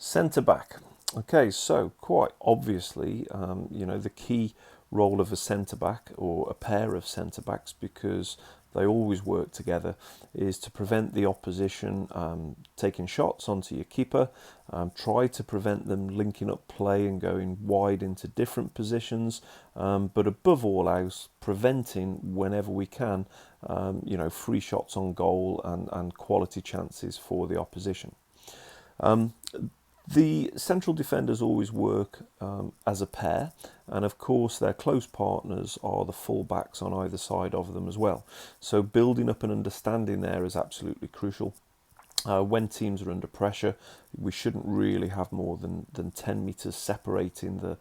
Centre back. Okay, so quite obviously, the key role of a centre back or a pair of centre backs, because they always work together, is to prevent the opposition taking shots onto your keeper, try to prevent them linking up play and going wide into different positions, but above all else, preventing whenever we can, free shots on goal and quality chances for the opposition. Um, the central defenders always work as a pair, and of course their close partners are the full backs on either side of them as well. So building up an understanding there is absolutely crucial. When teams are under pressure, we shouldn't really have more than 10 metres separating the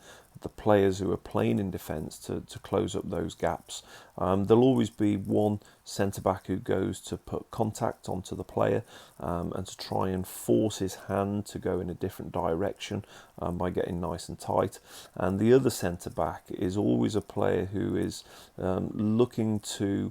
players who are playing in defence to close up those gaps. There'll always be one centre-back who goes to put contact onto the player and to try and force his hand to go in a different direction by getting nice and tight. And the other centre-back is always a player who is looking to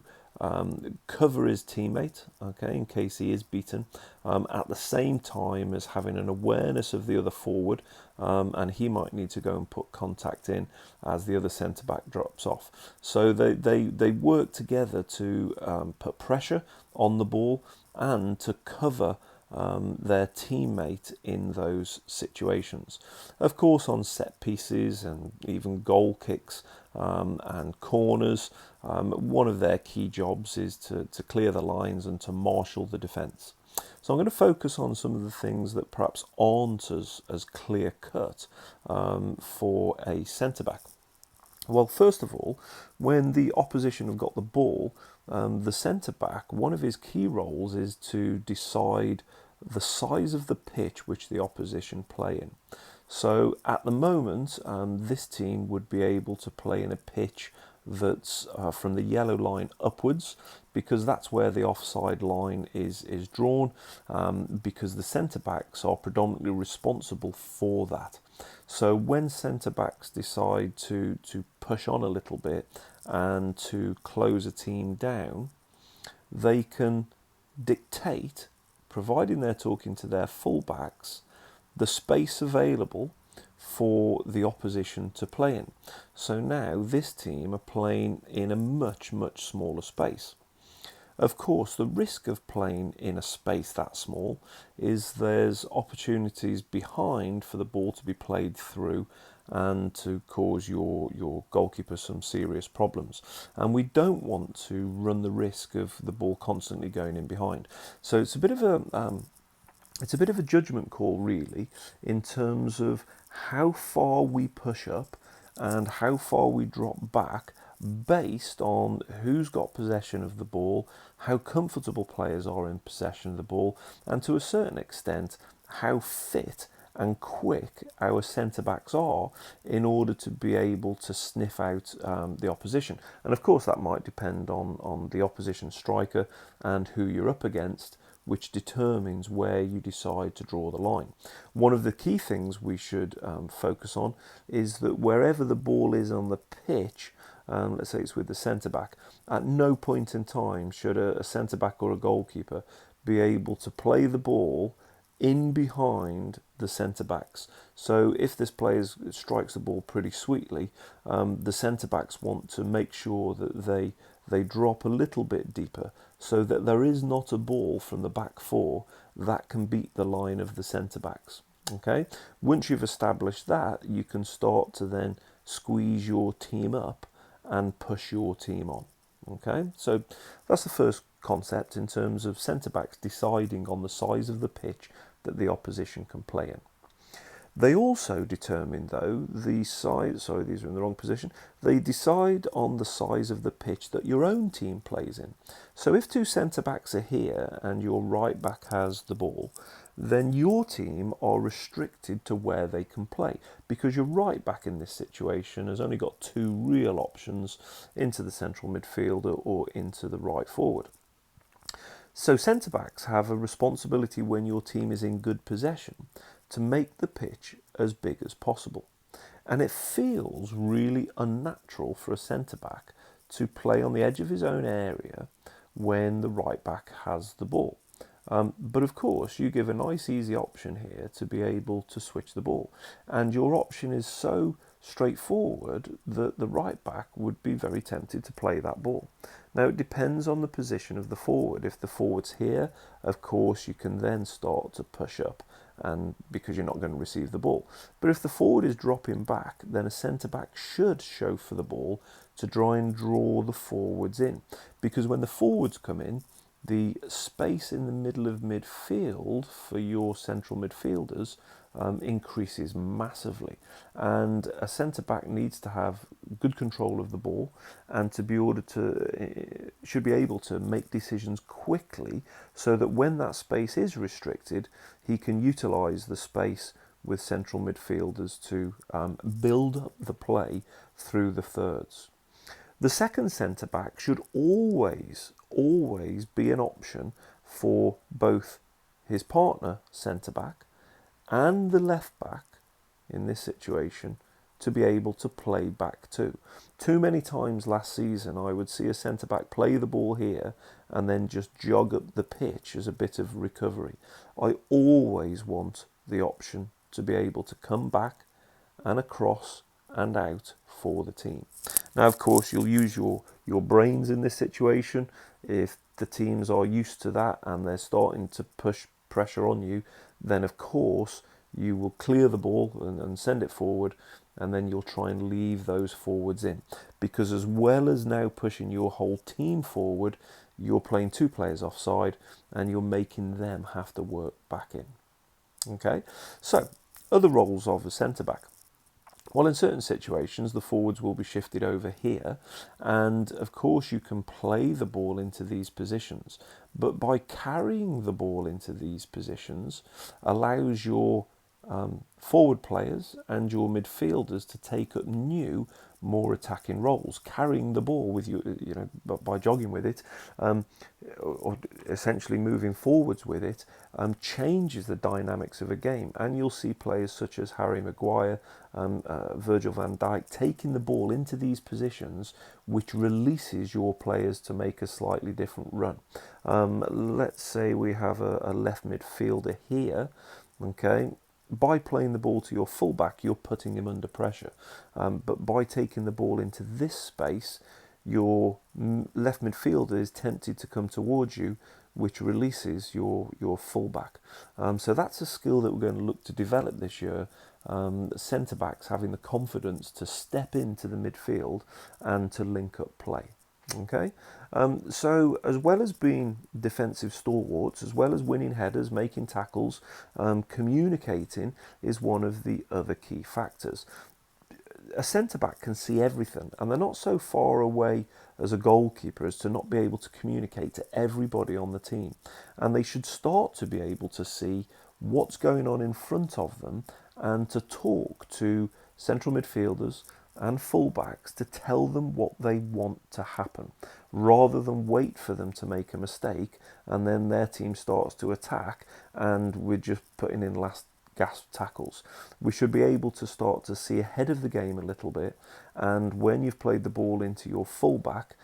cover his teammate, okay, in case he is beaten, at the same time as having an awareness of the other forward, and he might need to go and put contact in as the other centre back drops off. So they work together to put pressure on the ball and to cover their teammate in those situations. Of course, on set pieces and even goal kicks and corners, one of their key jobs is to clear the lines and to marshal the defence. So I'm going to focus on some of the things that perhaps aren't as clear cut for a centre back. Well, first of all, when the opposition have got the ball, the centre back, one of his key roles is to decide the size of the pitch which the opposition play in. So at the moment, this team would be able to play in a pitch that's from the yellow line upwards, because that's where the offside line is drawn, because the centre backs are predominantly responsible for that. So when centre backs decide to push on a little bit and to close a team down, they can dictate, providing they're talking to their full backs, the space available for the opposition to play in. So now this team are playing in a much, much smaller space. Of course, the risk of playing in a space that small is there's opportunities behind for the ball to be played through and to cause your goalkeeper some serious problems. And we don't want to run the risk of the ball constantly going in behind. So it's a bit of a judgment call, really, in terms of how far we push up and how far we drop back, based on who's got possession of the ball, how comfortable players are in possession of the ball, and to a certain extent, how fit and quick our centre-backs are in order to be able to sniff out the opposition. And of course that might depend on the opposition striker and who you're up against, which determines where you decide to draw the line. One of the key things we should focus on is that wherever the ball is on the pitch, let's say it's with the centre-back, at no point in time should a centre-back or a goalkeeper be able to play the ball in behind the centre-backs. So if this player strikes the ball pretty sweetly, the centre-backs want to make sure that they drop a little bit deeper, so that there is not a ball from the back four that can beat the line of the centre-backs. Okay? Once you've established that, you can start to then squeeze your team up and push your team on. Okay? So that's the first concept in terms of centre-backs deciding on the size of the pitch that the opposition can play in. They also determine, though, the size, sorry, these are in the wrong position. They decide on the size of the pitch that your own team plays in. So if two centre-backs are here and your right back has the ball, then your team are restricted to where they can play, because your right back in this situation has only got two real options: into the central midfielder or into the right forward. So centre-backs have a responsibility when your team is in good possession to make the pitch as big as possible. And it feels really unnatural for a centre-back to play on the edge of his own area when the right back has the ball. But of course, you give a nice easy option here to be able to switch the ball. And your option is so straightforward that the right back would be very tempted to play that ball. Now, it depends on the position of the forward. If the forward's here, of course, you can then start to push up, and because you're not going to receive the ball. But if the forward is dropping back, then a centre-back should show for the ball to try and draw the forwards in. Because when the forwards come in, the space in the middle of midfield for your central midfielders increases massively, and a centre back needs to have good control of the ball and to be ordered to should be able to make decisions quickly, so that when that space is restricted, he can utilise the space with central midfielders to build up the play through the thirds. The second centre back should always be an option for both his partner centre back and the left back in this situation to be able to play back too. Too many times last season I would see a centre back play the ball here and then just jog up the pitch as a bit of recovery. I always want the option to be able to come back and across and out for the team. Now, of course, you'll use your brains in this situation. If the teams are used to that and they're starting to push pressure on you, then of course you will clear the ball and send it forward, and then you'll try and leave those forwards in. Because as well as now pushing your whole team forward, you're playing two players offside and you're making them have to work back in. Okay, so other roles of a centre-back. Well, in certain situations, the forwards will be shifted over here, and of course you can play the ball into these positions, but by carrying the ball into these positions allows your forward players and your midfielders to take up new, more attacking roles. Carrying the ball with you, by jogging with it, or essentially moving forwards with it, changes the dynamics of a game. And you'll see players such as Harry Maguire, Virgil van Dijk taking the ball into these positions, which releases your players to make a slightly different run. Let's say we have a left midfielder here, okay. By playing the ball to your fullback, you're putting him under pressure. But by taking the ball into this space, your left midfielder is tempted to come towards you, which releases your fullback. So that's a skill that we're going to look to develop this year. Centre-backs having the confidence to step into the midfield and to link up play. Okay, so as well as being defensive stalwarts, as well as winning headers, making tackles, communicating is one of the other key factors. A centre-back can see everything, and they're not so far away as a goalkeeper as to not be able to communicate to everybody on the team. And they should start to be able to see what's going on in front of them and to talk to central midfielders and fullbacks to tell them what they want to happen, rather than wait for them to make a mistake and then their team starts to attack and we're just putting in last gasp tackles. We should be able to start to see ahead of the game a little bit, and when you've played the ball into your fullback,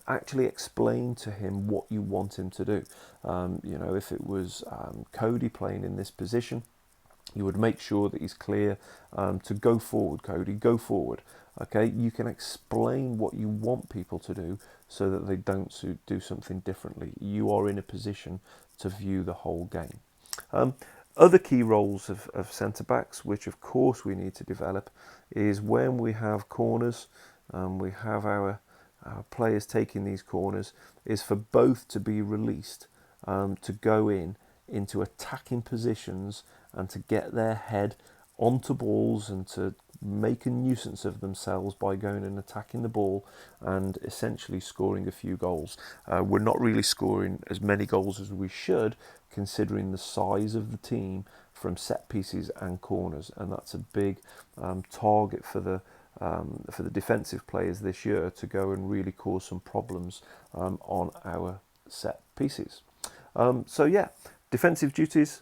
actually explain to him what you want him to do. If it was Cody playing in this position, you would make sure that he's clear to go forward, Cody, go forward. Okay, you can explain what you want people to do so that they don't do something differently. You are in a position to view the whole game. Other key roles of centre-backs, which of course we need to develop, is when we have corners, we have our players taking these corners, is for both to be released, to go into attacking positions and to get their head onto balls and to make a nuisance of themselves by going and attacking the ball and essentially scoring a few goals. We're not really scoring as many goals as we should, considering the size of the team from set pieces and corners, and that's a big target for the defensive players this year, to go and really cause some problems on our set pieces. Defensive duties,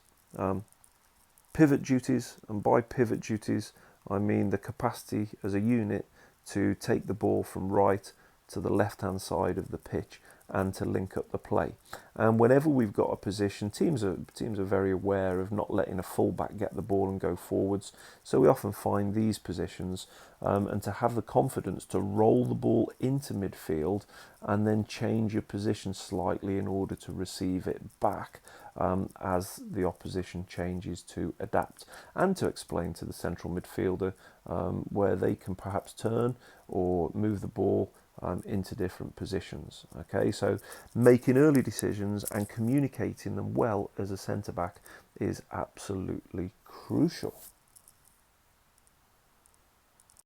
pivot duties, and by pivot duties I mean the capacity as a unit to take the ball from right to the left hand side of the pitch and to link up the play. And whenever we've got a position, teams are very aware of not letting a fullback get the ball and go forwards. So we often find these positions, and to have the confidence to roll the ball into midfield and then change your position slightly in order to receive it back as the opposition changes to adapt, and to explain to the central midfielder where they can perhaps turn or move the ball into different positions. Okay, so making early decisions and communicating them well as a centre back is absolutely crucial.